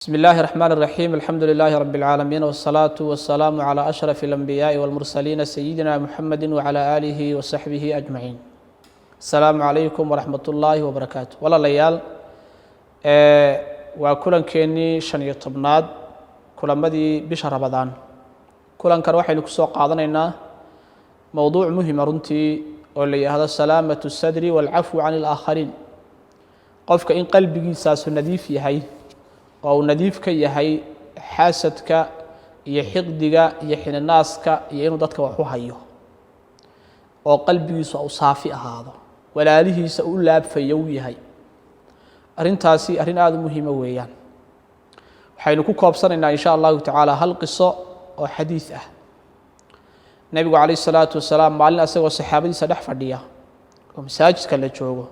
بسم الله الرحمن الرحيم الحمد لله رب العالمين والصلاة والسلام على أشرف الأنبياء والمرسلين سيدنا محمد وعلى آله وصحبه أجمعين. السلام عليكم ورحمة الله وبركاته. والله ليال وكلن كيني شن طبناد كلن بدي بشهر رمضان كلن كروحي لكسو قاضنينا موضوع مهم رنتي واللي هذا سلامة الصدر والعفو عن الآخرين. قفك إن قلبي ساس نذيف يهي oo nadiif ka yahay xaasadka iyo xiqdiga iyo xinanaaska iyo inuu dadka wax u hayo oo qalbigiisu uu saafi ahaado walaalihiisa uu laabfayo yahay arintaasi arin aad u muhiim weeyaan waxaynu ku koobsanaynaa insha Allah ta'ala hal qiso oo xadiis ah nabiga kaleey salaatu wasalaam maalin asagoo saxaabadiisa dhex fadhiya oo masaajidka la joogo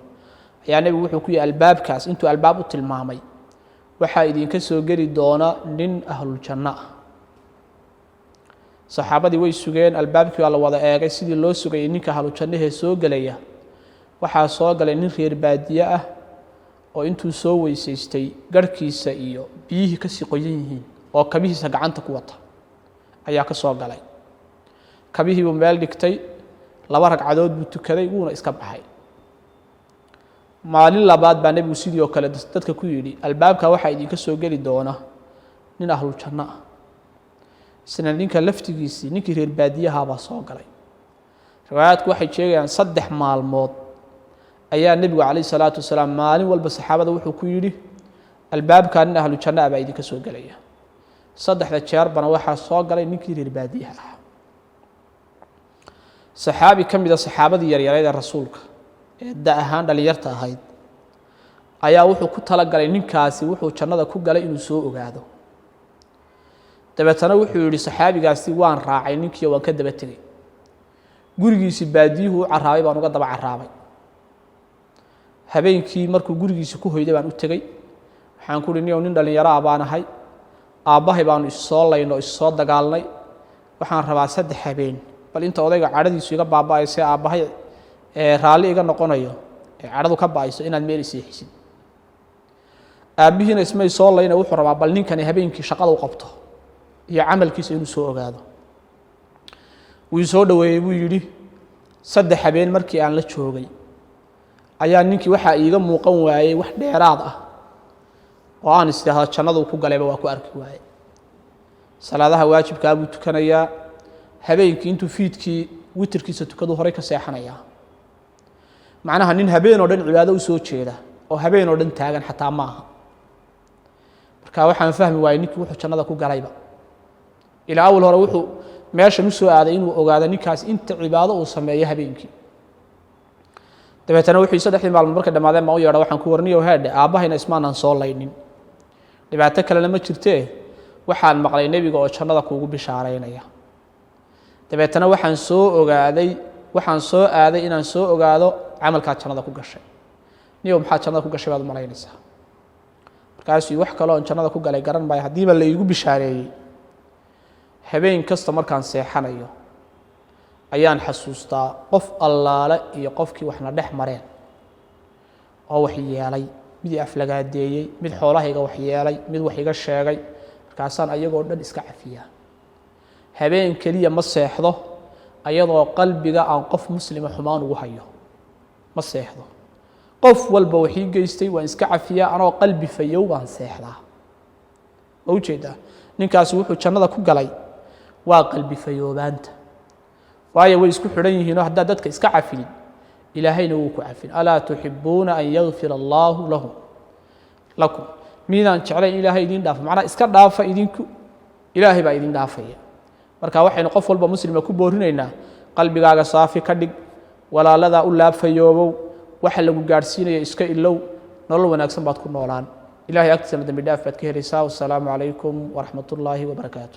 ayaa nabigu wuxuu ku yahay albaabkaas intuu albaab u tilmaamay waxa idinka soo gali doona nin ahlul janna saxaabadii way sugeen albaabkii waa la wada eegay sidii loo sugay ninka ahlul jannaha soo galaya waxa soo galay nin reer baadiye ah oo intuu soo weysaystay garkiisa iyo biyihii ka sii qoyan yihiin oo kabihiisa gacanta ku wata ayaa ka soo galay kabihii uu meel dhigtay laba ragcadood buu tukaday wuuna iska baxay maalin labaad baa nabigu sidii oo kale dadka ku yiri albaabka waxa idinka soo gali doona nin ahlul janna isna ninka laftigiisii ninkii reer baadiyaha baa soo galay riwaayadku waxay sheegayaan 3 maalmood ayaa nabigu kaleey salaatu wasalaam maalin walba saxaabada wuxuu ku yiri albaabka nin ahlul janna baa idinka soo galaya 3 jeer bana waxa soo galay ninkii reer baadiyaha saxaabi kamida saxaabadii yaryarayda rasuulka da ahaan dhalinyarta ahayd ayaa wuxuu ku tala galay ninkaasi wuxuu jannada ku galay inuu soo ogaado dabeetana wuxuu yiri saxaabigaasi waan raacay ninkii waan ka daba tagay gurigiisa baadiyuhu caraabay baan uga daba caraabay habeenkii markuu gurigiisa ku hoyday baan u tagay waxaan ku dhiniyo nin dhalinyaro ah baan ahay aabahay baan isoo layno isoo dagaalnay waxaan rabaa 3 habeen bal inta odayga cadhadiisu iga baabaayay aabahay raali iga noqonayo cadhadu ka baayso inaad meel isiixisid aabihiina ismay soo layna wuxuu rabaa bal ninkani habeenkii shaqada u qabto iyo amalkiisa inuu soo ogaado wuu soo dhaweeyay buu yiri 3 habeen markii aan la joogay ayaa ninkii waxa iiga muuqan waayay wax dheeraad ah oo aan istaahdo jannadu ku galayba waa ku arki waayay salaadaha waajibka buu tukanayaa habeenkii intuu fiidkii witirkiisa tukadu hore ka seexanayaa macnaha nin habeen oo dhan cibaado u soo jeeda oo habeen oo dhan taagan xataa ma aha marka waxaan fahmi waayay ninkii wuxuu jannada ku galayba ila awal hore wuxuu meesha u soo aaday inuu ogaado ninkaas inta cibaado uu sameeyo habeenkii dabeetana wuxuu 3 maalmood marka dhamaadeen ma u yeedho waxaan ku warniyo haadhe aabahayna ismaanan soo laynin dhibaato kale lama jirtee waxaan maqlay nabiga oo jannada kuugu bishaareynaya dabeetana waxaan soo aaday inaan soo ogaado amalka jannada ku gashay niyo maxaa jannada ku gashay baad malaynaysaa markaas wax kale oo jannada ku galay garan bay hadiiba la igu bishaareeyay habeen kasta markaan seexanayo ayaan xasuustaa qof allaale iyo qofkii waxna dhex mareen oo wax yeelay mid aflagaadeeyay mid xoolahayga wax yeelay mid wax iga sheegay markaasaan ayagoo dhan iska cafiyaa habeen kaliya ma seexdo ayadoo qalbiga aan qof muslima xumaan ugu hayo ma seexdo qof walba wixii geystay waan iska cafiyaa anoo qalbi fayow baan seexdaa ma u jeedaa ninkaas wuxuu jannada ku galay waa qalbi fayoobaanta waayo way isku xidhan yihiin hadda dadka iska cafin ilaahayna wuu ku cafin ala tuhibbuuna an yaghfira Allahu lakum miidaan jeclay ilaahay idin dhaaf macna iska dhaafa idinku ilaahay baa idin dhaafaya marka waxaynu qof walba muslima ku boorinaynaa qalbigaaga saafi ka dhig walaalada u laabfayoobow waxa lagu gaarsiinayo iska ilow nolol wanaagsan baad ku noolaan ilaahay agtiisa dambi dhaaf baad ka helaysaa. Wassalaamu calaykum wa rahmatullaahi wa barakaatuh.